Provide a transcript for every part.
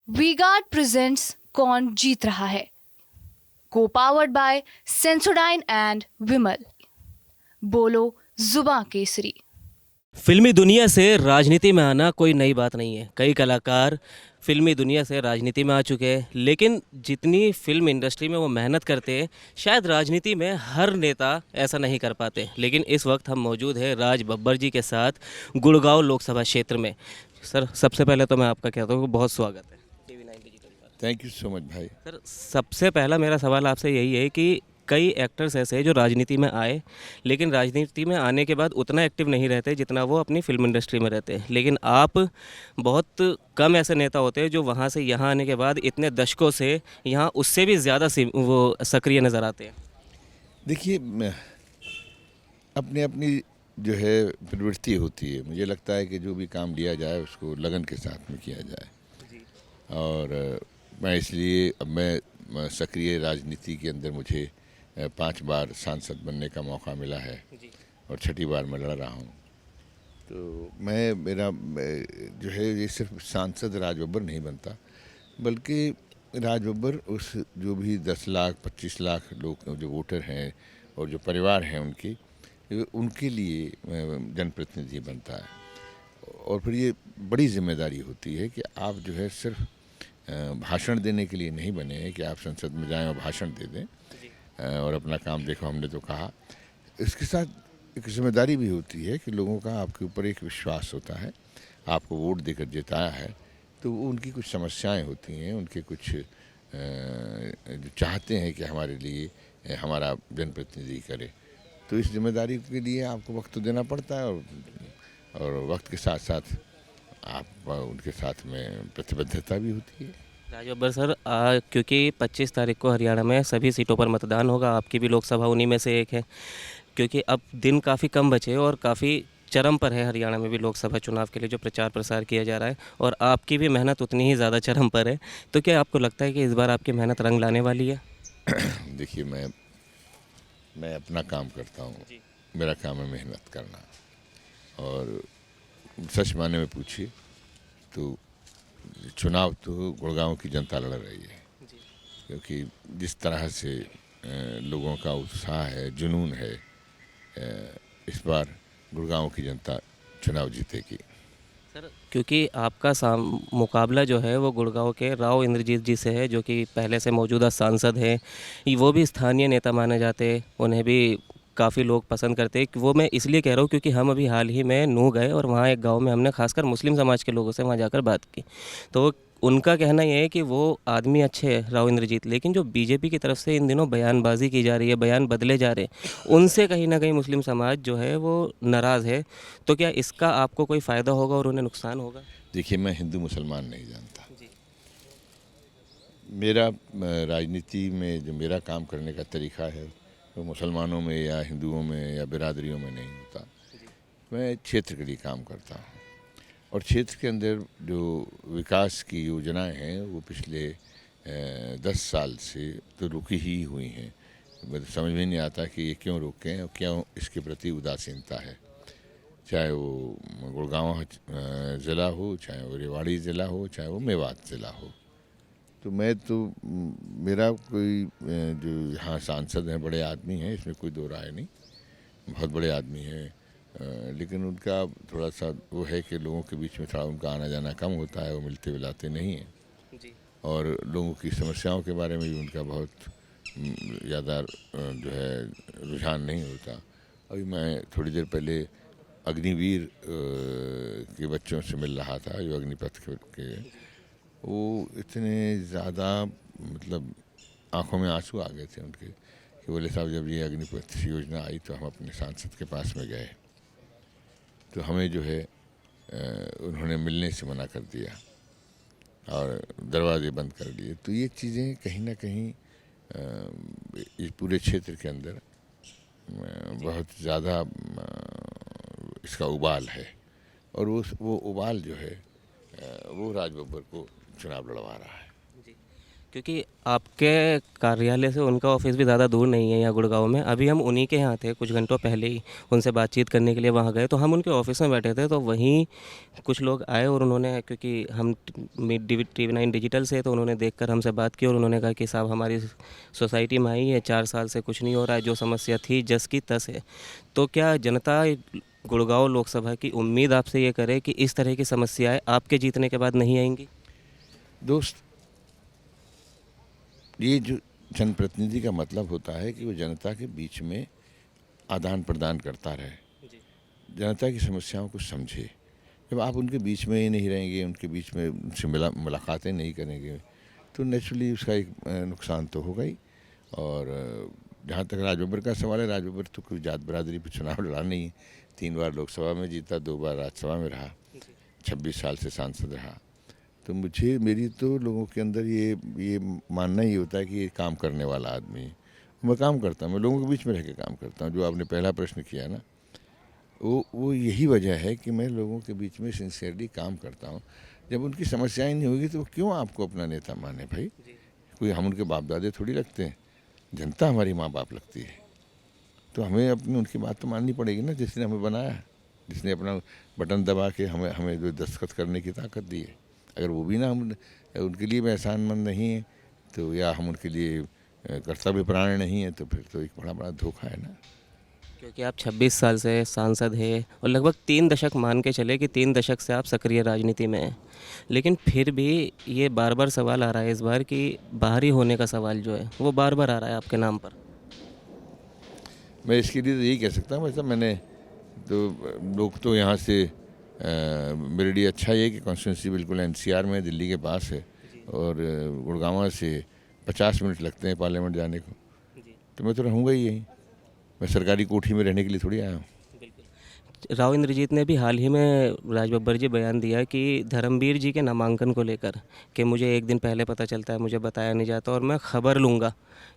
V-Guard presents कौन जीत रहा है, को पावर्ड बाय सेंसोडाइन एंड विमल। बोलो जुबां केसरी। फिल्मी दुनिया से राजनीति में आना कोई नई बात नहीं है। कई कलाकार फिल्मी दुनिया से राजनीति में आ चुके हैं, लेकिन जितनी फिल्म इंडस्ट्री में वो मेहनत करते हैं शायद राजनीति में हर नेता ऐसा नहीं कर पाते। लेकिन इस वक्त हम मौजूद हैं राज बब्बर जी के साथ गुड़गांव लोकसभा क्षेत्र में। सर, सबसे पहले तो मैं आपका कहता हूँ बहुत स्वागत है टीवी 9 डिजिटल पर। थैंक यू सो मच भाई। सर, सबसे पहला मेरा सवाल आपसे यही है कि कई एक्टर्स ऐसे हैं जो राजनीति में आए, लेकिन राजनीति में आने के बाद उतना एक्टिव नहीं रहते जितना वो अपनी फिल्म इंडस्ट्री में रहते हैं। लेकिन आप, बहुत कम ऐसे नेता होते हैं जो वहाँ से यहाँ आने के बाद इतने दशकों से यहाँ उससे भी ज़्यादा वो सक्रिय नज़र आते हैं। देखिए, अपनी अपनी जो है प्रवृत्ति होती है। मुझे लगता है कि जो भी काम लिया जाए उसको लगन के साथ में किया जाए। और मैं इसलिए अब मैं सक्रिय राजनीति के अंदर मुझे 5 बार सांसद बनने का मौका मिला है और 6ठी बार मैं लड़ रहा हूँ। तो मेरा जो है ये सिर्फ सांसद राज बब्बर नहीं बनता, बल्कि राज बब्बर उस जो भी 10 लाख 25 लाख लोग जो वोटर हैं और जो परिवार हैं उनके लिए जनप्रतिनिधि बनता है। और फिर ये बड़ी जिम्मेदारी होती है कि आप जो है सिर्फ भाषण देने के लिए नहीं बने हैं कि आप संसद में जाएं और भाषण दे दें और अपना काम देखो हमने तो कहा। इसके साथ एक जिम्मेदारी भी होती है कि लोगों का आपके ऊपर एक विश्वास होता है। आपको वोट देकर जिताया है तो उनकी कुछ समस्याएं होती हैं, उनके कुछ जो चाहते हैं कि हमारे लिए हमारा जनप्रतिनिधि करे। तो इस जिम्मेदारी के लिए आपको वक्त तो देना पड़ता है और वक्त के साथ साथ आप उनके साथ में प्रतिबद्धता भी होती है। राज बब्बर सर, क्योंकि 25 तारीख को हरियाणा में सभी सीटों पर मतदान होगा, आपकी भी लोकसभा उन्हीं में से एक है। क्योंकि अब दिन काफ़ी कम बचे और काफ़ी चरम पर है हरियाणा में भी लोकसभा चुनाव के लिए जो प्रचार प्रसार किया जा रहा है, और आपकी भी मेहनत उतनी ही ज़्यादा चरम पर है। तो क्या आपको लगता है कि इस बार आपकी मेहनत रंग लाने वाली है? देखिए, मैं अपना काम करता हूँ। मेरा काम है मेहनत करना। और सच माने में पूछिए तो चुनाव तो गुड़गांव की जनता लड़ रही है, क्योंकि जिस तरह से लोगों का उत्साह है, जुनून है, इस बार गुड़गांव की जनता चुनाव जीतेगी। सर, क्योंकि आपका मुकाबला जो है वो गुड़गांव के राव इंद्रजीत जी से है, जो कि पहले से मौजूदा सांसद हैं। वो भी स्थानीय नेता माने जाते हैं, उन्हें भी काफ़ी लोग पसंद करते हैं। वो मैं इसलिए कह रहा हूँ क्योंकि हम अभी हाल ही में नूह गए और वहाँ एक गांव में हमने खासकर मुस्लिम समाज के लोगों से वहाँ जाकर बात की। तो उनका कहना यह है कि वो आदमी अच्छे हैं राव इंद्रजीत, लेकिन जो बीजेपी की तरफ से इन दिनों बयानबाजी की जा रही है, बयान बदले जा रहे हैं, उनसे कहीं ना कहीं मुस्लिम समाज जो है वो नाराज़ है। तो क्या इसका आपको कोई फ़ायदा होगा और उन्हें नुकसान होगा? देखिए, मैं हिंदू मुसलमान नहीं जानता। मेरा राजनीति में जो मेरा काम करने का तरीका है वो मुसलमानों में या हिंदुओं में या बिरादरियों में नहीं होता। मैं क्षेत्र के लिए काम करता हूँ और क्षेत्र के अंदर जो विकास की योजनाएं हैं वो पिछले 10 साल से तो रुकी ही हुई हैं। मतलब समझ में नहीं आता कि ये क्यों रुके और क्यों इसके प्रति उदासीनता है। चाहे वो गुड़गांव ज़िला हो, चाहे वो रेवाड़ी ज़िला हो, चाहे वो मेवात ज़िला हो। तो मेरा कोई जो यहाँ सांसद हैं बड़े आदमी हैं, इसमें कोई दो राय नहीं, बहुत बड़े आदमी हैं। लेकिन उनका थोड़ा सा वो है कि लोगों के बीच में थोड़ा उनका आना जाना कम होता है, वो मिलते मिलाते नहीं हैं और लोगों की समस्याओं के बारे में भी उनका बहुत ज़्यादा जो है रुझान नहीं होता। अभी मैं थोड़ी देर पहले अग्निवीर के बच्चों से मिल रहा था, जो अग्निपथ के वो इतने ज़्यादा मतलब आंखों में आंसू आ गए थे उनके कि बोले साहब जब ये अग्निपथ योजना आई तो हम अपने सांसद के पास में गए तो हमें जो है उन्होंने मिलने से मना कर दिया और दरवाजे बंद कर दिए। तो ये चीज़ें कहीं ना कहीं इस पूरे क्षेत्र के अंदर बहुत ज़्यादा इसका उबाल है और वो उबाल जो है वो राज बब्बर को चुनाव लड़वा रहा है। क्योंकि आपके कार्यालय से उनका ऑफिस भी ज़्यादा दूर नहीं है यहाँ गुड़गांव में। अभी हम उन्हीं के यहाँ थे, कुछ घंटों पहले ही उनसे बातचीत करने के लिए वहाँ गए, तो हम उनके ऑफिस में बैठे थे, तो वहीं कुछ लोग आए और उन्होंने, क्योंकि हम TV9 डिजिटल से, तो उन्होंने देखकर हमसे बात की और उन्होंने कहा कि साहब हमारी सोसाइटी में आई है, 4 साल से कुछ नहीं हो रहा है, जो समस्या थी जस की तस है। तो क्या जनता गुड़गांव लोकसभा की उम्मीद आपसे ये करे कि इस तरह की समस्याएं आपके जीतने के बाद नहीं आएंगी? दोस्त, ये जो जनप्रतिनिधि का मतलब होता है कि वो जनता के बीच में आदान प्रदान करता रहे, जनता की समस्याओं को समझे। जब आप उनके बीच में ही नहीं रहेंगे, उनके बीच में उनसे मुलाकातें नहीं करेंगे, तो नेचुरली उसका एक नुकसान तो होगा ही। और जहाँ तक राजबब्बर का सवाल है, राजबब्बर तो कोई जात बरादरी पर चुनाव लड़ा नहीं है। 3 बार लोकसभा में जीता, 2 बार राज्यसभा में रहा, 26 साल से सांसद रहा। तो मेरी तो लोगों के अंदर ये मानना ही होता है कि ये काम करने वाला आदमी है। मैं काम करता हूँ, मैं लोगों के बीच में रह के काम करता हूँ। जो आपने पहला प्रश्न किया ना, वो यही वजह है कि मैं लोगों के बीच में सिंसियरली काम करता हूँ। जब उनकी समस्याएं नहीं होगी तो वो क्यों आपको अपना नेता माने भाई? कोई हम उनके बाप दादे थोड़ी लगते हैं, जनता हमारी माँ बाप लगती है। तो हमें अपनी उनकी बात तो माननी पड़ेगी ना, जिसने हमें बनाया, जिसने अपना बटन दबा के हमें जो दस्तखत करने की ताकत दी है। अगर वो भी ना हम उनके लिए एहसानमंद नहीं है, तो या हम उनके लिए कर्तव्यपरायण नहीं है, तो फिर तो एक बड़ा धोखा है ना। क्योंकि आप 26 साल से सांसद हैं और लगभग 3 दशक मान के चले कि 3 दशक से आप सक्रिय राजनीति में हैं, लेकिन फिर भी ये बार बार सवाल आ रहा है इस बार कि बाहरी होने का सवाल जो है वो बार बार आ रहा है आपके नाम पर। मैं इसके लिए तो यही कह सकता हूँ, वैसा मैंने तो लोग तो यहाँ से मेरे लिए अच्छा ये कि कॉन्स्टिट्यूंसी बिल्कुल NCR में, दिल्ली के पास है, और गुड़गांव से 50 मिनट लगते हैं पार्लियामेंट जाने को। तो मैं तो रहूँगा ही यहीं, मैं सरकारी कोठी में रहने के लिए थोड़ी आया हूँ। राव इंद्रजीत ने भी हाल ही में राजबब्बर जी बयान दिया कि धर्मवीर जी के नामांकन को लेकर कि मुझे एक दिन पहले पता चलता है, मुझे बताया नहीं जाता और मैं खबर लूँगा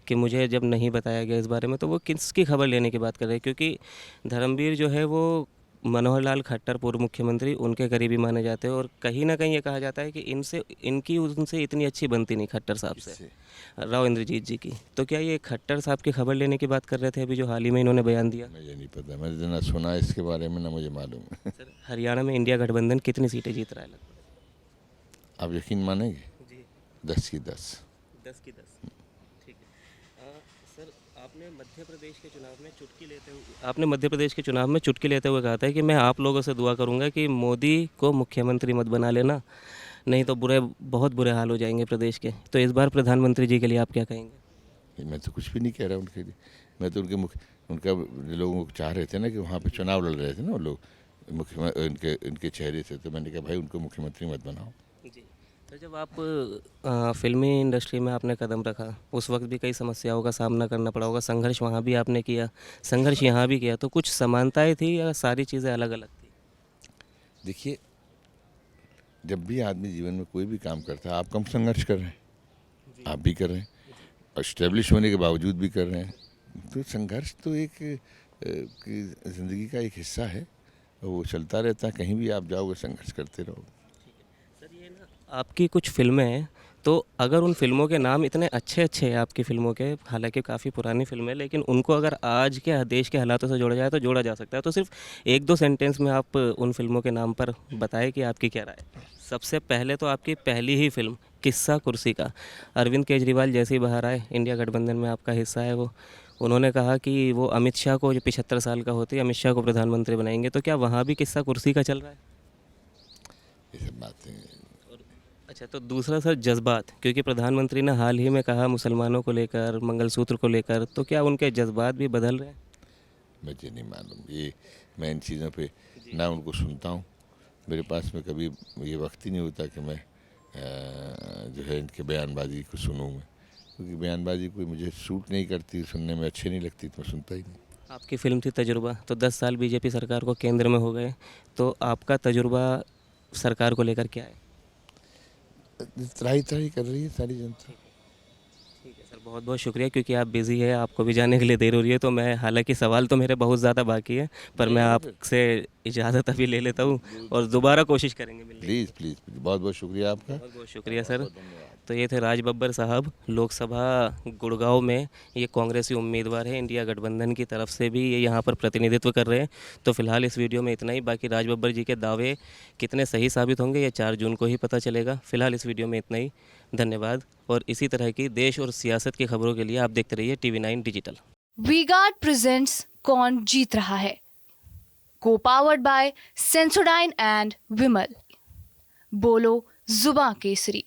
कि मुझे जब नहीं बताया गया इस बारे में। तो वो किसकी खबर लेने की बात कर रहे हैं? क्योंकि धर्मवीर जो है वो मनोहर लाल खट्टर, पूर्व मुख्यमंत्री, उनके करीबी माने जाते हैं और कहीं ना कहीं ये कहा जाता है कि इनकी उनसे इतनी अच्छी बनती नहीं खट्टर साहब से, राव इंद्रजीत जी की। तो क्या ये खट्टर साहब की खबर लेने की बात कर रहे थे अभी जो हाल ही में इन्होंने बयान दिया? मुझे नहीं पता, मैंने ना सुना इसके बारे में, ना मुझे मालूम है। सर, हरियाणा में इंडिया गठबंधन कितनी सीटें जीत रहा है लगभग? आप यकीन मानेंगे, जी 10 की 10। 10 की 10। ठीक है। सर, आपने मध्य प्रदेश के चुनाव में चुटकी लेते हुए कहा था कि मैं आप लोगों से दुआ करूंगा कि मोदी को मुख्यमंत्री मत बना लेना, नहीं तो बहुत बुरे हाल हो जाएंगे प्रदेश के। तो इस बार प्रधानमंत्री जी के लिए आप क्या कहेंगे? मैं तो कुछ भी नहीं कह रहा उनके लिए। मैं तो उनका लोगों को चाह रहे थे ना कि वहाँ पे चुनाव लड़ रहे थे ना वो लोग, इनके चेहरे से, तो मैंने कहा भाई उनको मुख्यमंत्री मत बनाओ। जी। तो जब आप फिल्मी इंडस्ट्री में आपने कदम रखा, उस वक्त भी कई समस्याओं का सामना करना पड़ा होगा, संघर्ष वहाँ भी आपने किया, संघर्ष यहाँ भी किया, तो कुछ समानताएं थी या सारी चीज़ें अलग अलग थी? देखिए, जब भी आदमी जीवन में कोई भी काम करता है, आप कम संघर्ष कर रहे हैं, आप भी कर रहे हैं, एस्टेब्लिश होने के बावजूद भी कर रहे हैं। तो संघर्ष तो एक ज़िंदगी का एक हिस्सा है, और वो चलता रहता है। कहीं भी आप जाओगे संघर्ष करते रहोगे। सर, ये ना आपकी कुछ फिल्में हैं, तो अगर उन फिल्मों के नाम इतने अच्छे अच्छे हैं आपकी फिल्मों के, हालांकि काफ़ी पुरानी फिल्में, लेकिन उनको अगर आज के देश के हालातों से जोड़ा जाए तो जोड़ा जा सकता है, तो सिर्फ 1-2 सेंटेंस में आप उन फिल्मों के नाम पर बताएं कि आपकी क्या राय है। सबसे पहले तो आपकी पहली ही फिल्म किस्सा कुर्सी का, अरविंद केजरीवाल जैसे ही बाहर आए, इंडिया गठबंधन में आपका हिस्सा है वो, उन्होंने कहा कि वो अमित शाह को, जो 75 साल का होते हैं, अमित शाह को प्रधानमंत्री बनाएंगे। तो क्या वहाँ भी किस्सा कुर्सी का चल रहा है? ये सब बातें। अच्छा, तो दूसरा सर, जज्बात, क्योंकि प्रधानमंत्री ने हाल ही में कहा मुसलमानों को लेकर, मंगलसूत्र को लेकर, तो क्या उनके जज्बात भी बदल रहे हैं? मुझे नहीं मालूम, ये मैं इन चीज़ों पे ना उनको सुनता हूँ। मेरे पास में कभी ये वक्त ही नहीं होता कि मैं जो है इनके बयानबाजी को सुनूँ मैं, क्योंकि बयानबाजी कोई मुझे सूट नहीं करती, सुनने में अच्छी नहीं लगती, तो मैं सुनता ही नहीं। आपकी फिल्म थी तजुर्बा, तो 10 साल बीजेपी सरकार को केंद्र में हो गए, तो आपका तजुर्बा सरकार को लेकर क्या है? त्राही त्राही कर रही है सारी जनता। ठीक है सर। सर बहुत बहुत शुक्रिया, क्योंकि आप बिज़ी है, आपको भी जाने के लिए देर हो रही है, तो मैं, हालांकि सवाल तो मेरे बहुत ज़्यादा बाकी है, पर मैं आपसे इजाज़त अभी ले लेता हूँ और दोबारा कोशिश करेंगे मिलने की। प्लीज़ प्लीज़ बहुत बहुत शुक्रिया आपका। बहुत बहुत शुक्रिया सर। तो ये थे राज बब्बर साहब, लोकसभा गुड़गांव में ये कांग्रेसी उम्मीदवार है, इंडिया गठबंधन की तरफ से भी ये यहाँ पर प्रतिनिधित्व कर रहे हैं। तो फिलहाल इस वीडियो में इतना ही, बाकी राज बब्बर जी के दावे कितने सही साबित होंगे ये 4 जून को ही पता चलेगा। फिलहाल इस वीडियो में इतना ही, धन्यवाद। और इसी तरह की देश और सियासत की खबरों के लिए आप देखते रहिए TV9 डिजिटल। वी-गार्ड प्रेजेंट्स कौन जीत रहा है, को पावर्ड बाय सेंसोडाइन एंड विमल। बोलो जुबां केसरी।